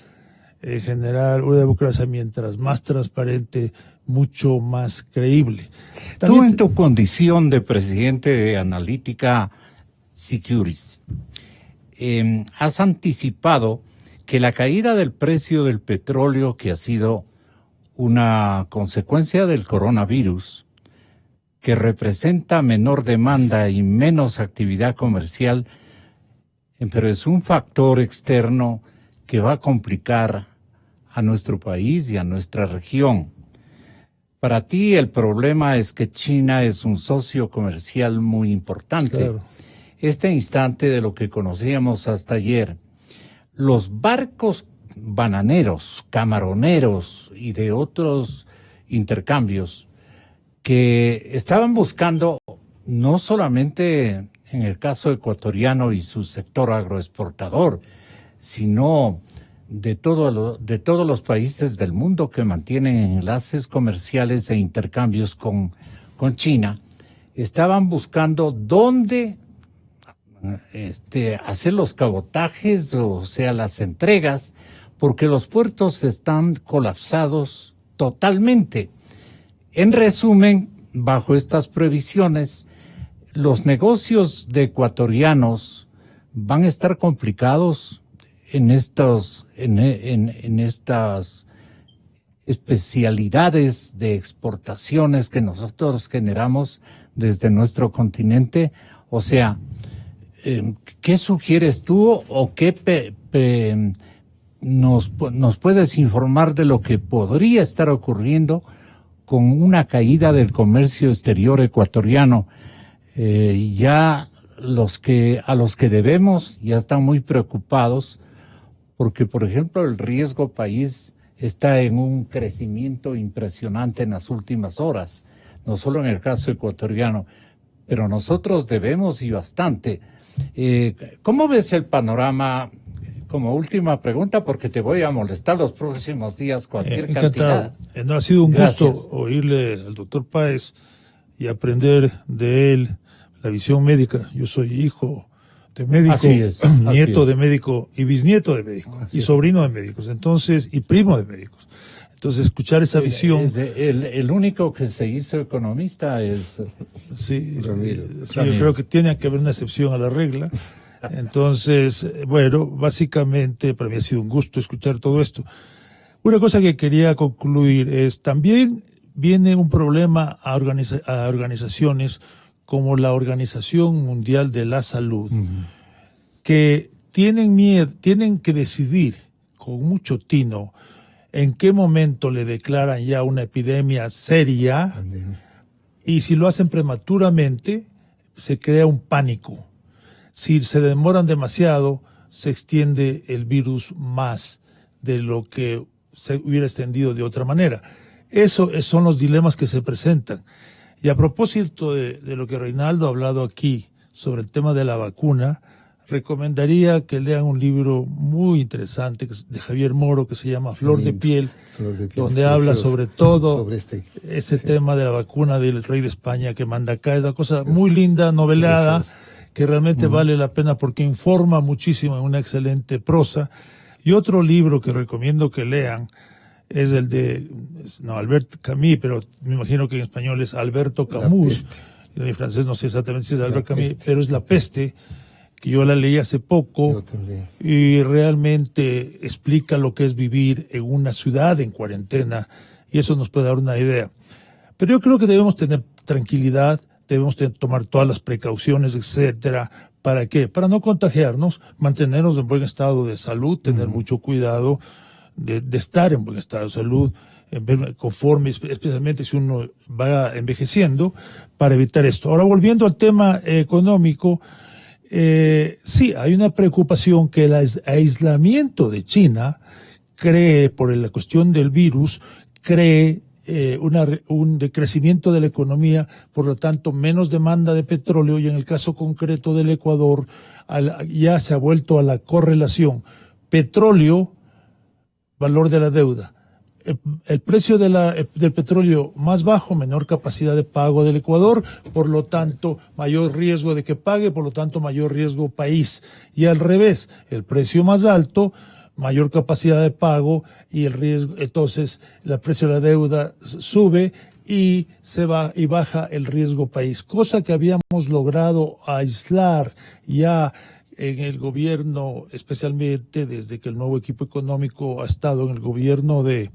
S8: una democracia mientras más transparente, mucho más creíble.
S4: Tú en tu condición de presidente de Analytica Securities, has anticipado que la caída del precio del petróleo, que ha sido una consecuencia del coronavirus, que representa menor demanda y menos actividad comercial, pero es un factor externo que va a complicar a nuestro país y a nuestra región. Para ti el problema es que China es un socio comercial muy importante.
S8: Claro.
S4: Este instante de lo que conocíamos hasta ayer, los barcos bananeros, camaroneros y de otros intercambios que estaban buscando, no solamente en el caso ecuatoriano y su sector agroexportador, sino de todos los países del mundo que mantienen enlaces comerciales e intercambios con China, estaban buscando dónde hacer los cabotajes, o sea, las entregas, porque los puertos están colapsados totalmente. En resumen, bajo estas previsiones, los negocios de ecuatorianos van a estar complicados en estas especialidades de exportaciones que nosotros generamos desde nuestro continente. O sea, ¿qué sugieres tú o qué nos puedes informar de lo que podría estar ocurriendo con una caída del comercio exterior ecuatoriano, ya a los que debemos ya están muy preocupados porque, por ejemplo, el riesgo país está en un crecimiento impresionante en las últimas horas, no solo en el caso ecuatoriano, pero nosotros debemos y bastante. ¿Cómo ves el panorama? Como última pregunta, porque te voy a molestar los próximos días cualquier
S8: Encantado.
S4: cantidad.
S8: No ha sido un
S4: Gracias.
S8: gusto oírle al doctor Páez y aprender de él la visión médica. Yo soy hijo de médico,
S4: Así es,
S8: nieto
S4: así
S8: de
S4: es.
S8: médico y bisnieto de médico
S4: Así
S8: y
S4: es.
S8: sobrino de médicos, entonces, y primo de médicos. Entonces, escuchar esa visión.
S4: El único que se hizo economista es
S8: Sí,
S6: Ramiro.
S8: sí,
S4: Ramiro.
S8: yo creo que tiene que haber una excepción a la regla. Entonces, bueno, básicamente para mí ha sido un gusto escuchar todo esto. Una cosa que quería concluir es, también viene un problema a organizaciones como la Organización Mundial de la Salud, que tienen miedo, tienen que decidir con mucho tino en qué momento le declaran ya una epidemia seria. Y si lo hacen prematuramente, se crea un pánico. Si se demoran demasiado, se extiende el virus más de lo que se hubiera extendido de otra manera. Esos son los dilemas que se presentan. Y a propósito de lo que Reinaldo ha hablado aquí sobre el tema de la vacuna, recomendaría que lean un libro muy interesante de Javier Moro que se llama Flor de Piel, donde habla sobre todo ese tema de la vacuna del rey de España que manda acá. Es una cosa muy linda, novelada, que realmente vale la pena porque informa muchísimo en una excelente prosa. Y otro libro que recomiendo que lean es el de, Albert Camus, pero me imagino que en español es Alberto Camus. En francés no sé exactamente si es Albert Camus, pero es La Peste, que yo la leí hace poco y realmente explica lo que es vivir en una ciudad en cuarentena y eso nos puede dar una idea. Pero yo creo que debemos tener tranquilidad, debemos tomar todas las precauciones, etcétera. ¿Para qué? Para no contagiarnos, mantenernos en buen estado de salud, tener mucho cuidado de estar en buen estado de salud, conforme, especialmente si uno va envejeciendo, para evitar esto. Ahora, volviendo al tema económico, sí, hay una preocupación que el aislamiento de China cree, por la cuestión del virus, cree un decrecimiento de la economía, por lo tanto menos demanda de petróleo y en el caso concreto del Ecuador ya se ha vuelto a la correlación petróleo, valor de la deuda. El precio del petróleo más bajo, menor capacidad de pago del Ecuador, por lo tanto mayor riesgo de que pague, por lo tanto mayor riesgo país. Y al revés, el precio más alto, mayor capacidad de pago y el riesgo, entonces el precio de la deuda sube y baja el riesgo país, cosa que habíamos logrado aislar ya en el gobierno, especialmente desde que el nuevo equipo económico ha estado en el gobierno de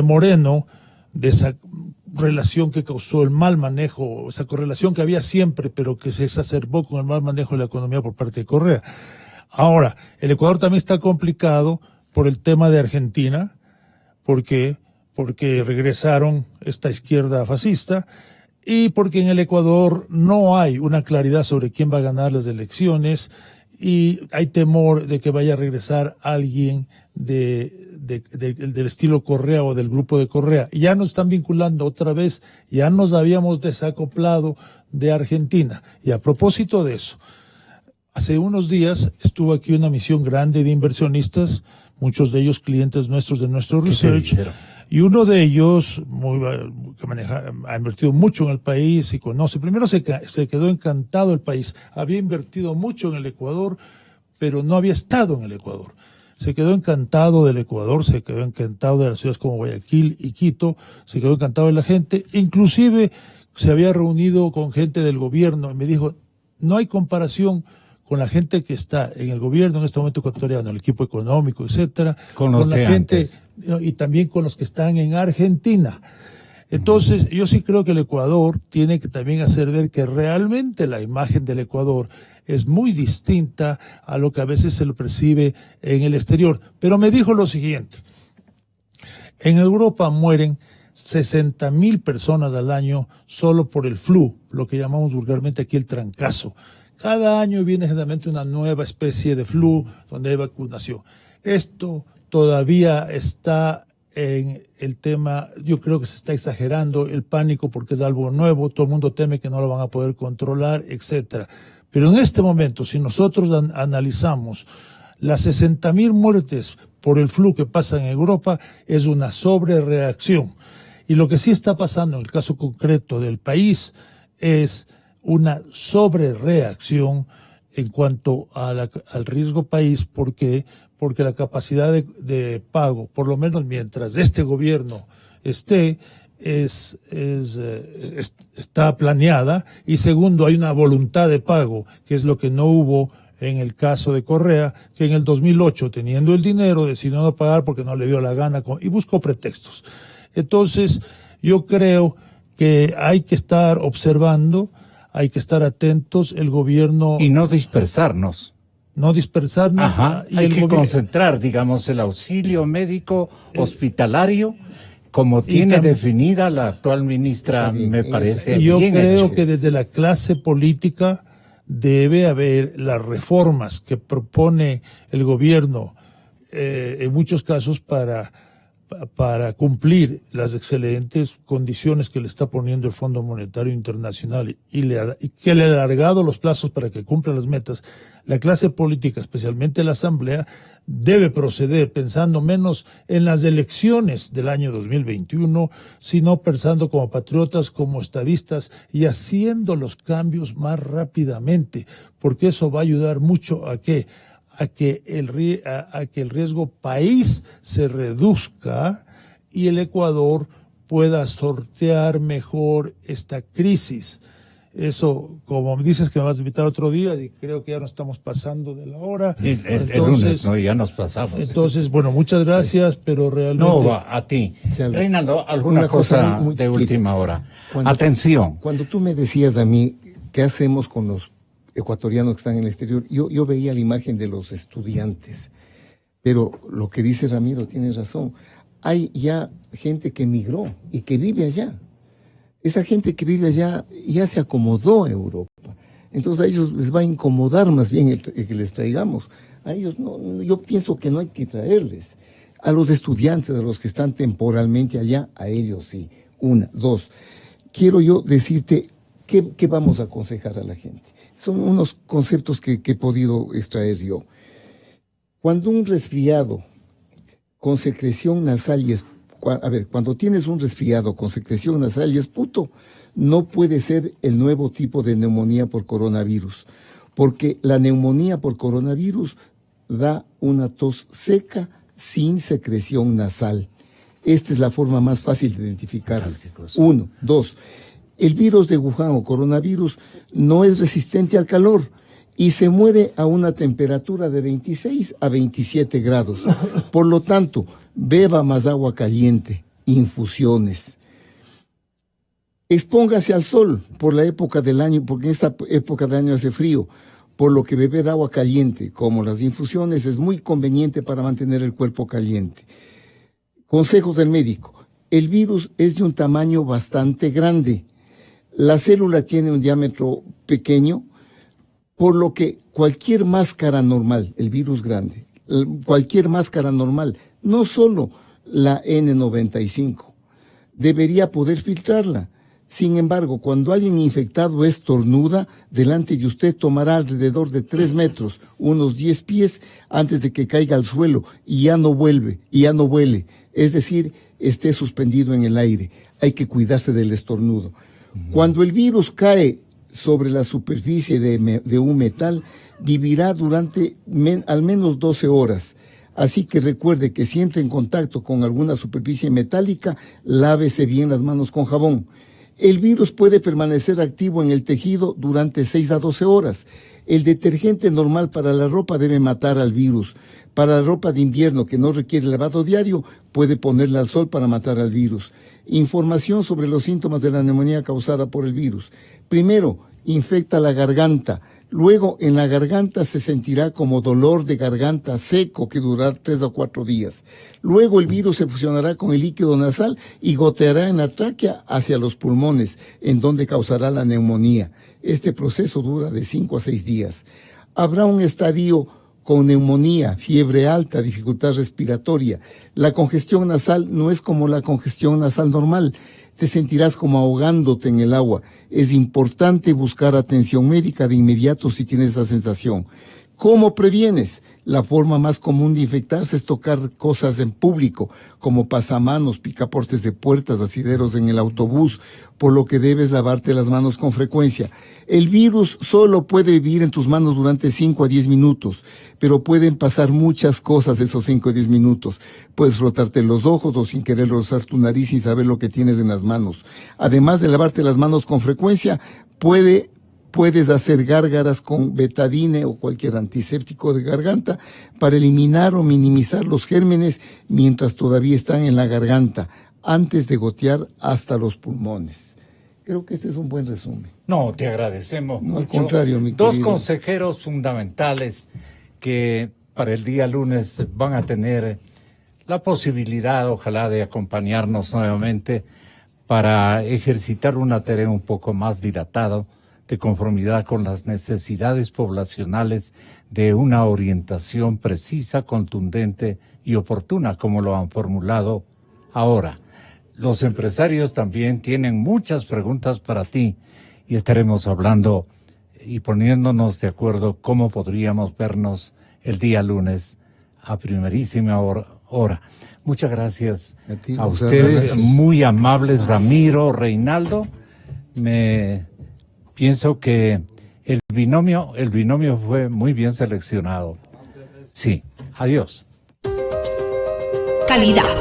S8: Moreno, de esa relación que causó el mal manejo, esa correlación que había siempre, pero que se exacerbó con el mal manejo de la economía por parte de Correa. Ahora, el Ecuador también está complicado por el tema de Argentina. ¿Por qué? Porque regresaron esta izquierda fascista y porque en el Ecuador no hay una claridad sobre quién va a ganar las elecciones y hay temor de que vaya a regresar alguien del estilo Correa o del grupo de Correa. Ya nos están vinculando otra vez, ya nos habíamos desacoplado de Argentina. Y a propósito de eso, hace unos días estuvo aquí una misión grande de inversionistas, muchos de ellos clientes nuestros de nuestro research, y uno de ellos ha invertido mucho en el país y conoce. Primero se quedó encantado el país, había invertido mucho en el Ecuador, pero no había estado en el Ecuador. Se quedó encantado del Ecuador, se quedó encantado de las ciudades como Guayaquil y Quito, se quedó encantado de la gente, inclusive se había reunido con gente del gobierno y me dijo, no hay comparación con la gente que está en el gobierno en este momento ecuatoriano, el equipo económico, etcétera,
S4: con los
S8: la
S4: de
S8: gente
S4: antes.
S8: Y también con los que están en Argentina. Entonces, yo sí creo que el Ecuador tiene que también hacer ver que realmente la imagen del Ecuador es muy distinta a lo que a veces se lo percibe en el exterior. Pero me dijo lo siguiente: en Europa mueren 60,000 personas al año solo por el flu, lo que llamamos vulgarmente aquí el trancazo. Cada año viene generalmente una nueva especie de flu donde hay vacunación. Esto todavía está en el tema, yo creo que se está exagerando el pánico porque es algo nuevo, todo el mundo teme que no lo van a poder controlar, etcétera. Pero en este momento, si nosotros analizamos las 60,000 muertes por el flu que pasan en Europa, es una sobrereacción. Y lo que sí está pasando en el caso concreto del país es una sobrereacción en cuanto al riesgo país. ¿Por qué? Porque la capacidad de pago, por lo menos mientras este gobierno esté, está planeada. Y segundo, hay una voluntad de pago, que es lo que no hubo en el caso de Correa, que en el 2008, teniendo el dinero, decidió no pagar porque no le dio la gana y buscó pretextos. Entonces, yo creo que hay que estar observando, hay que estar atentos, el gobierno...
S4: Y no dispersarnos.
S8: No dispersarnos.
S4: Ajá,
S8: Y
S4: hay que concentrar, digamos, el auxilio médico hospitalario, como tiene definida la actual ministra, me parece bien.
S8: Yo creo
S4: hecho.
S8: que desde la clase política debe haber las reformas que propone el gobierno, en muchos casos para cumplir las excelentes condiciones que le está poniendo el Fondo Monetario Internacional y que le ha alargado los plazos para que cumpla las metas. La clase política, especialmente la Asamblea, debe proceder pensando menos en las elecciones del año 2021, sino pensando como patriotas, como estadistas y haciendo los cambios más rápidamente, porque eso va a ayudar mucho a que el riesgo país se reduzca y el Ecuador pueda sortear mejor esta crisis. Eso, como me dices que me vas a invitar otro día, y creo que ya nos estamos pasando de la hora.
S4: El lunes, ¿no? Ya nos pasamos.
S8: Entonces, bueno, muchas gracias, pero realmente...
S4: No, a ti. Reinaldo, alguna cosa
S6: muy
S4: de
S6: chiquita.
S4: última hora.
S6: Cuando-
S4: Atención.
S6: Cuando tú me decías a mí, ¿qué hacemos con los ecuatorianos que están en el exterior? Yo veía la imagen de los estudiantes, pero lo que dice Ramiro tiene razón. Hay ya gente que emigró y que vive allá. Esa gente que vive allá ya se acomodó a Europa. Entonces a ellos les va a incomodar más bien el que les traigamos. A ellos no, yo pienso que no hay que traerles. A los estudiantes, a los que están temporalmente allá, a ellos sí. Una, dos. Quiero yo decirte qué vamos a aconsejar a la gente. Son unos conceptos que he podido extraer yo. Cuando un resfriado con secreción nasal y cuando tienes un resfriado con secreción nasal y esputo, no puede ser el nuevo tipo de neumonía por coronavirus, porque la neumonía por coronavirus da una tos seca sin secreción nasal. Esta es la forma más fácil de identificar. Uno. Dos. El virus de Wuhan o coronavirus no es resistente al calor y se muere a una temperatura de 26 a 27 grados. Por lo tanto, beba más agua caliente, infusiones. Expóngase al sol por la época del año, porque en esta época del año hace frío, por lo que beber agua caliente, como las infusiones, es muy conveniente para mantener el cuerpo caliente. Consejos del médico. El virus es de un tamaño bastante grande. La célula tiene un diámetro pequeño, por lo que cualquier máscara normal, el virus grande, cualquier máscara normal, no solo la N95, debería poder filtrarla. Sin embargo, cuando alguien infectado estornuda, delante de usted tomará alrededor de 3 metros, unos 10 pies, antes de que caiga al suelo y ya no vuelve, y ya no vuele. Es decir, esté suspendido en el aire. Hay que cuidarse del estornudo. Cuando el virus cae sobre la superficie de un metal, vivirá durante al menos 12 horas. Así que recuerde que si entra en contacto con alguna superficie metálica, lávese bien las manos con jabón. El virus puede permanecer activo en el tejido durante 6 a 12 horas. El detergente normal para la ropa debe matar al virus. Para la ropa de invierno que no requiere lavado diario, puede ponerla al sol para matar al virus. Información sobre los síntomas de la neumonía causada por el virus. Primero, infecta la garganta, Luego en la garganta se sentirá como dolor de garganta seco que durará 3 a 4 días. Luego el virus se fusionará con el líquido nasal y goteará en la tráquea hacia los pulmones, en donde causará la neumonía. Este proceso dura de 5 a 6 días. Habrá un estadio con neumonía, fiebre alta, dificultad respiratoria. La congestión nasal no es como la congestión nasal normal. Te sentirás como ahogándote en el agua. Es importante buscar atención médica de inmediato si tienes esa sensación. ¿Cómo previenes? La forma más común de infectarse es tocar cosas en público, como pasamanos, picaportes de puertas, asideros en el autobús, por lo que debes lavarte las manos con frecuencia. El virus solo puede vivir en tus manos durante 5 a 10 minutos, pero pueden pasar muchas cosas esos 5 a 10 minutos. Puedes frotarte los ojos o sin querer rozar tu nariz sin saber lo que tienes en las manos. Además de lavarte las manos con frecuencia, puedes hacer gárgaras con betadine o cualquier antiséptico de garganta para eliminar o minimizar los gérmenes mientras todavía están en la garganta, antes de gotear hasta los pulmones. Creo que este es un buen resumen.
S4: No, te agradecemos
S6: No,
S4: mucho.
S6: al contrario, mi
S4: Dos
S6: querido.
S4: consejeros fundamentales que para el día lunes van a tener la posibilidad, ojalá, de acompañarnos nuevamente para ejercitar una tarea un poco más dilatada, de conformidad con las necesidades poblacionales de una orientación precisa, contundente y oportuna, como lo han formulado ahora. Los empresarios también tienen muchas preguntas para ti y estaremos hablando y poniéndonos de acuerdo cómo podríamos vernos el día lunes a primerísima hora. Muchas gracias a ustedes,
S6: gracias.
S4: muy amables, Ramiro, Reinaldo. Pienso que el binomio fue muy bien seleccionado. Sí, adiós.
S9: Calidad,